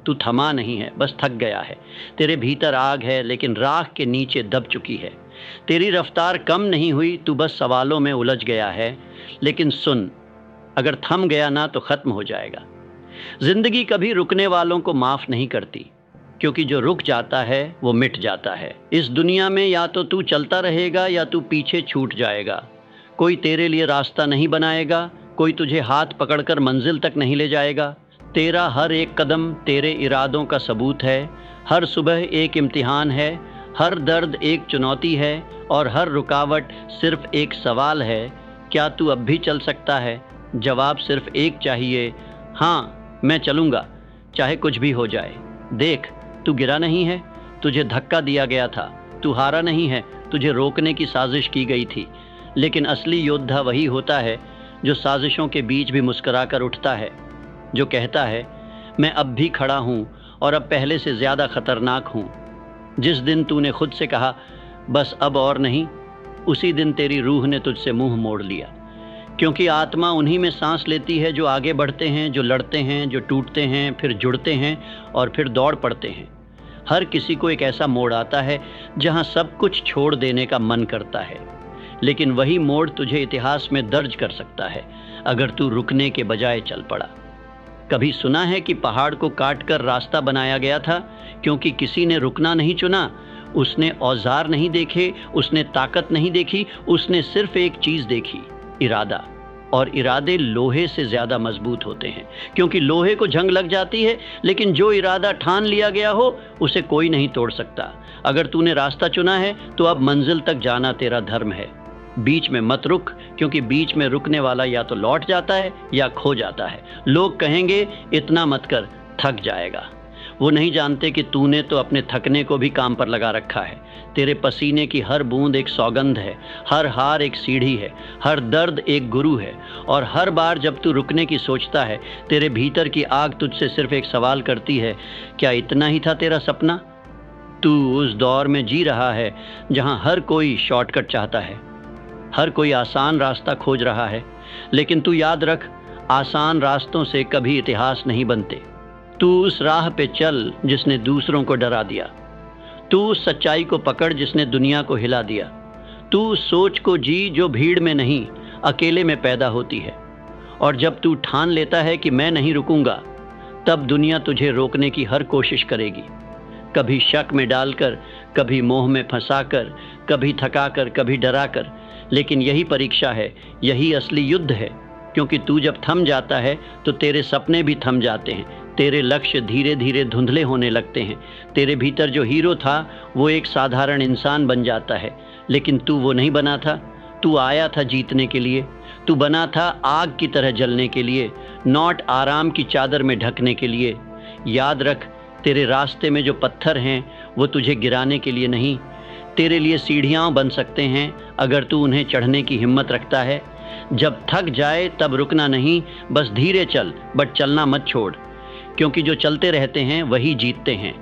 तू थमा नहीं है, बस थक गया है। तेरे भीतर आग है लेकिन राख के नीचे दब चुकी है। तेरी रफ्तार कम नहीं हुई, तू बस सवालों में उलझ गया है। लेकिन सुन, अगर थम गया ना तो खत्म हो जाएगा। जिंदगी कभी रुकने वालों को माफ नहीं करती, क्योंकि जो रुक जाता है वो मिट जाता है। इस दुनिया में या तो तू चलता रहेगा या तू पीछे छूट जाएगा। कोई तेरे लिए रास्ता नहीं बनाएगा, कोई तुझे हाथ पकड़कर मंजिल तक नहीं ले जाएगा। तेरा हर एक कदम तेरे इरादों का सबूत है। हर सुबह एक इम्तिहान है, हर दर्द एक चुनौती है और हर रुकावट सिर्फ एक सवाल है, क्या तू अब भी चल सकता है? जवाब सिर्फ एक चाहिए, हाँ मैं चलूँगा, चाहे कुछ भी हो जाए। देख, तू गिरा नहीं है, तुझे धक्का दिया गया था। तू हारा नहीं है, तुझे रोकने की साजिश की गई थी। लेकिन असली योद्धा वही होता है जो साजिशों के बीच भी मुस्कुराकर उठता है, जो कहता है मैं अब भी खड़ा हूँ और अब पहले से ज़्यादा खतरनाक हूँ। जिस दिन तूने खुद से कहा बस अब और नहीं, उसी दिन तेरी रूह ने तुझसे मुंह मोड़ लिया। क्योंकि आत्मा उन्हीं में सांस लेती है जो आगे बढ़ते हैं, जो लड़ते हैं, जो टूटते हैं, फिर जुड़ते हैं और फिर दौड़ पड़ते हैं। हर किसी को एक ऐसा मोड़ आता है जहाँ सब कुछ छोड़ देने का मन करता है, लेकिन वही मोड़ तुझे इतिहास में दर्ज कर सकता है अगर तू रुकने के बजाय चल पड़ा। कभी सुना है कि पहाड़ को काटकर रास्ता बनाया गया था? क्योंकि किसी ने रुकना नहीं चुना। उसने औजार नहीं देखे, उसने ताकत नहीं देखी, उसने सिर्फ एक चीज़ देखी, इरादा। और इरादे लोहे से ज़्यादा मजबूत होते हैं, क्योंकि लोहे को जंग लग जाती है, लेकिन जो इरादा ठान लिया गया हो उसे कोई नहीं तोड़ सकता। अगर तूने रास्ता चुना है तो अब मंजिल तक जाना तेरा धर्म है। बीच में मत रुक, क्योंकि बीच में रुकने वाला या तो लौट जाता है या खो जाता है। लोग कहेंगे इतना मत कर, थक जाएगा। वो नहीं जानते कि तूने तो अपने थकने को भी काम पर लगा रखा है। तेरे पसीने की हर बूंद एक सौगंध है, हर हार एक सीढ़ी है, हर दर्द एक गुरु है। और हर बार जब तू रुकने की सोचता है, तेरे भीतर की आग तुझसे सिर्फ एक सवाल करती है, क्या इतना ही था तेरा सपना? तू उस दौर में जी रहा है जहां हर कोई शॉर्टकट चाहता है, हर कोई आसान रास्ता खोज रहा है। लेकिन तू याद रख, आसान रास्तों से कभी इतिहास नहीं बनते। तू उस राह पे चल जिसने दूसरों को डरा दिया। तू उस सच्चाई को पकड़ जिसने दुनिया को हिला दिया। तू उस सोच को जी जो भीड़ में नहीं, अकेले में पैदा होती है। और जब तू ठान लेता है कि मैं नहीं रुकूंगा, तब दुनिया तुझे रोकने की हर कोशिश करेगी। कभी शक में डालकर, कभी मोह में फंसाकर, कभी थकाकर, कभी डराकर। लेकिन यही परीक्षा है, यही असली युद्ध है। क्योंकि तू जब थम जाता है तो तेरे सपने भी थम जाते हैं, तेरे लक्ष्य धीरे धीरे धुंधले होने लगते हैं। तेरे भीतर जो हीरो था वो एक साधारण इंसान बन जाता है। लेकिन तू वो नहीं बना था। तू आया था जीतने के लिए। तू बना था आग की तरह जलने के लिए, नॉट आराम की चादर में ढकने के लिए। याद रख, तेरे रास्ते में जो पत्थर हैं वो तुझे गिराने के लिए नहीं, तेरे लिए सीढ़ियाँ बन सकते हैं अगर तू उन्हें चढ़ने की हिम्मत रखता है। जब थक जाए तब रुकना नहीं, बस धीरे चल, बट चलना मत छोड़। क्योंकि जो चलते रहते हैं वही जीतते हैं।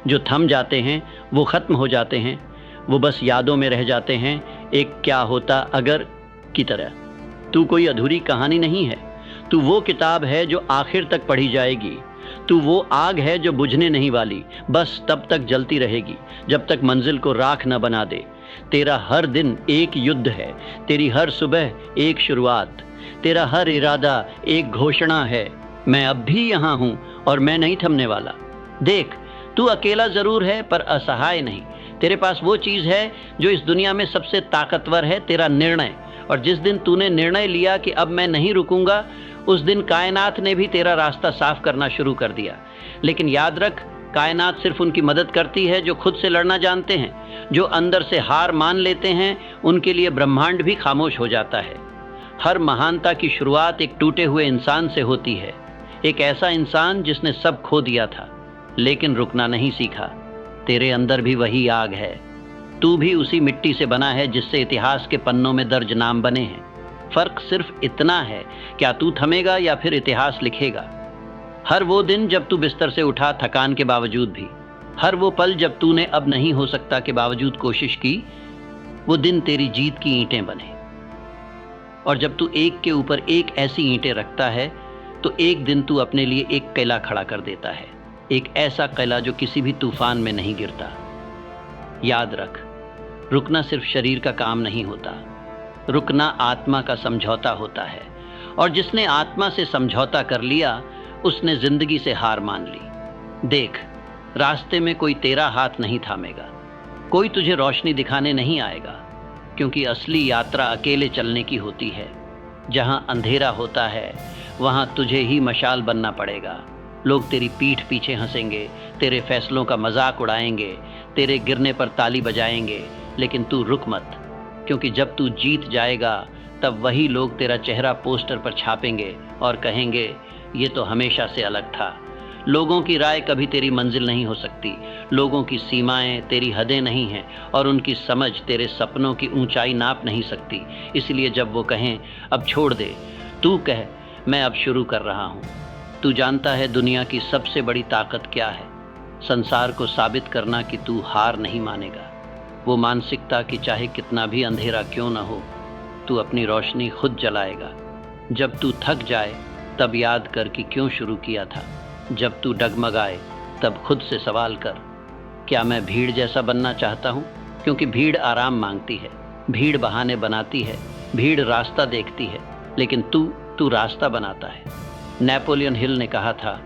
जो थम जाते हैं वो ख़त्म हो जाते हैं, वो बस यादों में रह जाते हैं, एक क्या होता अगर की तरह। तू कोई अधूरी कहानी नहीं है, तू वो किताब है जो आखिर तक पढ़ी जाएगी। तू वो आग है जो बुझने नहीं वाली, बस तब तक जलती रहेगी जब तक मंजिल को राख न बना दे। तेरा हर दिन एक युद्ध है, तेरी हर सुबह एक शुरुआत, तेरा हर इरादा एक घोषणा है, मैं अब भी यहाँ हूँ और मैं नहीं थमने वाला। देख, तू अकेला ज़रूर है पर असहाय नहीं। तेरे पास वो चीज़ है जो इस दुनिया में सबसे ताकतवर है, तेरा निर्णय। और जिस दिन तूने निर्णय लिया कि अब मैं नहीं रुकूंगा, उस दिन कायनात ने भी तेरा रास्ता साफ करना शुरू कर दिया। लेकिन याद रख, कायनात सिर्फ उनकी मदद करती है जो खुद से लड़ना जानते हैं। जो अंदर से हार मान लेते हैं उनके लिए ब्रह्मांड भी खामोश हो जाता है। हर महानता की शुरुआत एक टूटे हुए इंसान से होती है, एक ऐसा इंसान जिसने सब खो दिया था लेकिन रुकना नहीं सीखा। तेरे अंदर भी वही आग है, तू भी उसी मिट्टी से बना है जिससे इतिहास के पन्नों में दर्ज नाम बने हैं। फर्क सिर्फ इतना है, क्या तू थमेगा या फिर इतिहास लिखेगा। हर वो दिन जब तू बिस्तर से उठा थकान के बावजूद भी, हर वो पल जब तूने अब नहीं हो सकता के बावजूद कोशिश की, वो दिन तेरी जीत की ईंटें बने। और जब तू एक के ऊपर एक ऐसी ईंटें रखता है तो एक दिन तू अपने लिए एक किला खड़ा कर देता है। एक ऐसा किला जो किसी भी तूफान में नहीं गिरता। याद रख, रुकना सिर्फ शरीर का काम नहीं होता, रुकना आत्मा का समझौता होता है, और जिसने आत्मा से समझौता कर लिया उसने जिंदगी से हार मान ली। देख, रास्ते में कोई तेरा हाथ नहीं थामेगा, कोई तुझे रोशनी दिखाने नहीं आएगा, क्योंकि असली यात्रा अकेले चलने की होती है। जहां अंधेरा होता है वहां तुझे ही मशाल बनना पड़ेगा। लोग तेरी पीठ पीछे हंसेंगे, तेरे फैसलों का मजाक उड़ाएंगे, तेरे गिरने पर ताली बजाएंगे, लेकिन तू रुक मत, क्योंकि जब तू जीत जाएगा तब वही लोग तेरा चेहरा पोस्टर पर छापेंगे और कहेंगे ये तो हमेशा से अलग था। लोगों की राय कभी तेरी मंजिल नहीं हो सकती, लोगों की सीमाएं तेरी हदें नहीं हैं, और उनकी समझ तेरे सपनों की ऊंचाई नाप नहीं सकती। इसलिए जब वो कहें अब छोड़ दे, तू कह मैं अब शुरू कर रहा हूँ। तू जानता है दुनिया की सबसे बड़ी ताकत क्या है? संसार को साबित करना कि तू हार नहीं मानेगा। वो मानसिकता कि चाहे कितना भी अंधेरा क्यों न हो, तू अपनी रोशनी खुद जलाएगा। जब तू थक जाए तब याद कर कि क्यों शुरू किया था। जब तू डगमगाए तब खुद से सवाल कर, क्या मैं भीड़ जैसा बनना चाहता हूँ? क्योंकि भीड़ आराम मांगती है, भीड़ बहाने बनाती है, भीड़ रास्ता देखती है, लेकिन तू रास्ता बनाता है। नेपोलियन हिल ने कहा था,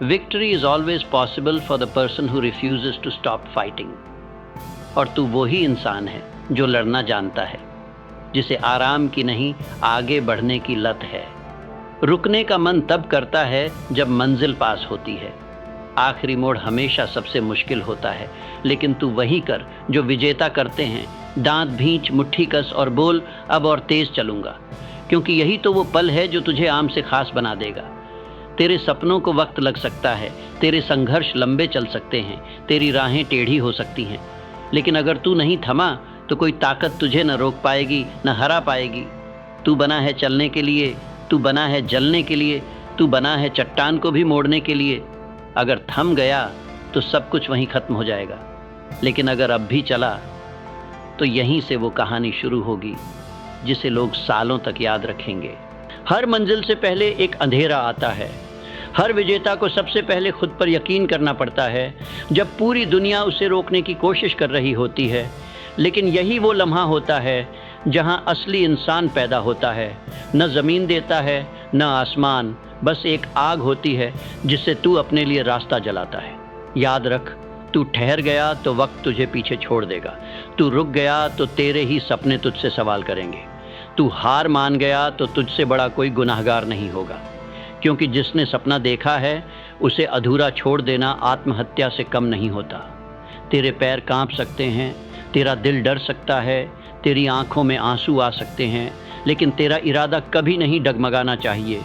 victory is always possible for the person who refuses to stop fighting. और तू वही इंसान है जो लड़ना जानता है, जिसे आराम की नहीं आगे बढ़ने की लत है। रुकने का मन तब करता है जब मंजिल पास होती है। आखिरी मोड़ हमेशा सबसे मुश्किल होता है, लेकिन तू वही कर जो विजेता करते हैं। दांत भींच, मुट्ठी कस और बोल अब और तेज चलूंगा, क्योंकि यही तो वो पल है जो तुझे आम से खास बना देगा। तेरे सपनों को वक्त लग सकता है, तेरे संघर्ष लंबे चल सकते हैं, तेरी राहें टेढ़ी हो सकती हैं, लेकिन अगर तू नहीं थमा तो कोई ताकत तुझे न रोक पाएगी न हरा पाएगी। तू बना है चलने के लिए, तू बना है जलने के लिए, तू बना है चट्टान को भी मोड़ने के लिए। अगर थम गया तो सब कुछ वहीं खत्म हो जाएगा, लेकिन अगर अब भी चला तो यहीं से वो कहानी शुरू होगी जिसे लोग सालों तक याद रखेंगे। हर मंजिल से पहले एक अंधेरा आता है। हर विजेता को सबसे पहले खुद पर यकीन करना पड़ता है, जब पूरी दुनिया उसे रोकने की कोशिश कर रही होती है। लेकिन यही वो लम्हा होता है जहां असली इंसान पैदा होता है। न ज़मीन देता है न आसमान, बस एक आग होती है जिससे तू अपने लिए रास्ता जलाता है। याद रख, तू ठहर गया तो वक्त तुझे पीछे छोड़ देगा, तू रुक गया तो तेरे ही सपने तुझसे सवाल करेंगे, तू हार मान गया तो तुझसे बड़ा कोई गुनाहगार नहीं होगा। क्योंकि जिसने सपना देखा है उसे अधूरा छोड़ देना आत्महत्या से कम नहीं होता। तेरे पैर कांप सकते हैं, तेरा दिल डर सकता है, तेरी आंखों में आंसू आ सकते हैं, लेकिन तेरा इरादा कभी नहीं डगमगाना चाहिए।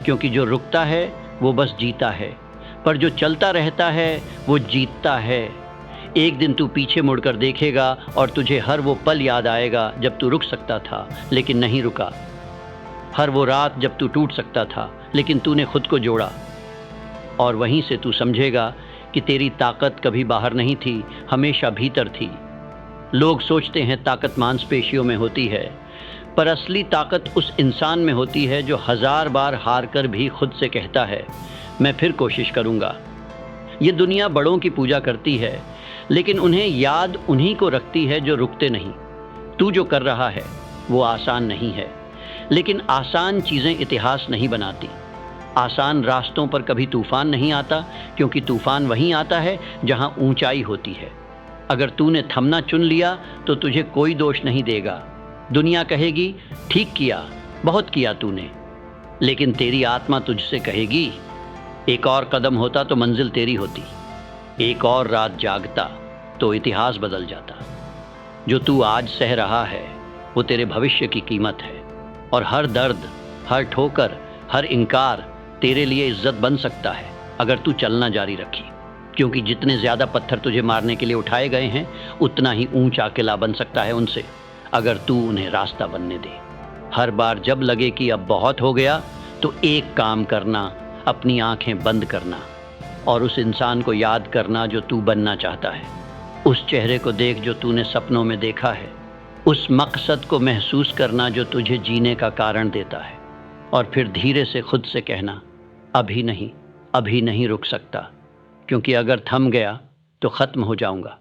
क्योंकि जो रुकता है वो बस जीता है, पर जो चलता रहता है वो जीतता है। एक दिन तू पीछे मुड़कर देखेगा और तुझे हर वो पल याद आएगा जब तू रुक सकता था लेकिन नहीं रुका, हर वो रात जब तू टूट सकता था लेकिन तूने खुद को जोड़ा। और वहीं से तू समझेगा कि तेरी ताकत कभी बाहर नहीं थी, हमेशा भीतर थी। लोग सोचते हैं ताकत मांसपेशियों में होती है, पर असली ताकत उस इंसान में होती है जो 1000 बार हार कर भी खुद से कहता है मैं फिर कोशिश करूँगा। ये दुनिया बड़ों की पूजा करती है, लेकिन उन्हें याद उन्हीं को रखती है जो रुकते नहीं। तू जो कर रहा है वो आसान नहीं है, लेकिन आसान चीज़ें इतिहास नहीं बनाती। आसान रास्तों पर कभी तूफान नहीं आता, क्योंकि तूफान वहीं आता है जहां ऊंचाई होती है। अगर तूने थमना चुन लिया तो तुझे कोई दोष नहीं देगा। दुनिया कहेगी ठीक किया, बहुत किया तूने, लेकिन तेरी आत्मा तुझसे कहेगी एक और कदम होता तो मंजिल तेरी होती, एक और रात जागता तो इतिहास बदल जाता। जो तू आज सह रहा है वो तेरे भविष्य की कीमत है, और हर दर्द, हर ठोकर, हर इनकार तेरे लिए इज्जत बन सकता है अगर तू चलना जारी रखी। क्योंकि जितने ज़्यादा पत्थर तुझे मारने के लिए उठाए गए हैं उतना ही ऊंचा किला बन सकता है उनसे, अगर तू उन्हें रास्ता बनने दे। हर बार जब लगे कि अब बहुत हो गया तो एक काम करना, अपनी आंखें बंद करना और उस इंसान को याद करना जो तू बनना चाहता है। उस चेहरे को देख जो तूने सपनों में देखा है, उस मकसद को महसूस करना जो तुझे जीने का कारण देता है, और फिर धीरे से खुद से कहना अभी नहीं रुक सकता, क्योंकि अगर थम गया तो ख़त्म हो जाऊंगा।